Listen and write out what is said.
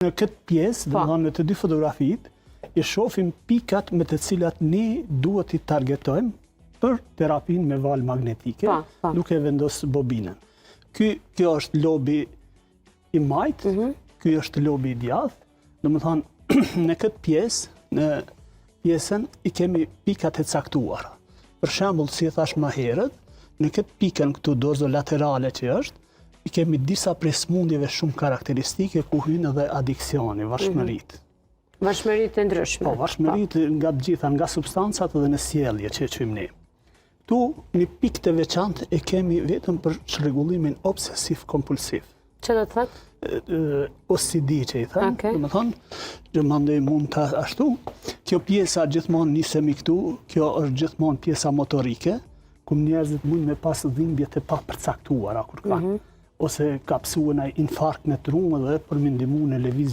Në këtë pjesë, në të dy fotografitë, i shohim pikat me të cilat ne duhet i targetojmë për terapinë me valë magnetike, duke vendosur bobinën. Kjo është lobi i majtë, ky është lobi i djathtë. Domethënë, në këtë pjesë, në pjesën i kemi pikat e caktuara. Për shembull, si e thash më herët, në këtë pikën këtu dorzolaterale që është, i kemi disa prej smundjeve shumë karakteristike ku hyn edhe adiksioni, vashmëritë. Vashmëritë e ndryshme. Po, vashmëritë nga të gjitha, nga substancat dhe në sjellje që e quajmë ne. Tu një pikë të veçantë e kemi vetëm për çrregullimin obsesiv kompulsiv. Që do të thotë? OCD që i thënë, domethënë, që mandej mund të ashtu. Kjo pjesa gjithmonë nisemi këtu, kjo është gjithmonë pjesa motorike, ku njerëzit mund me pas dhimbje të papërcaktuara kur kanë, ose ka psuar një infarkt në trumë dhe për me ndihmu në lëvizje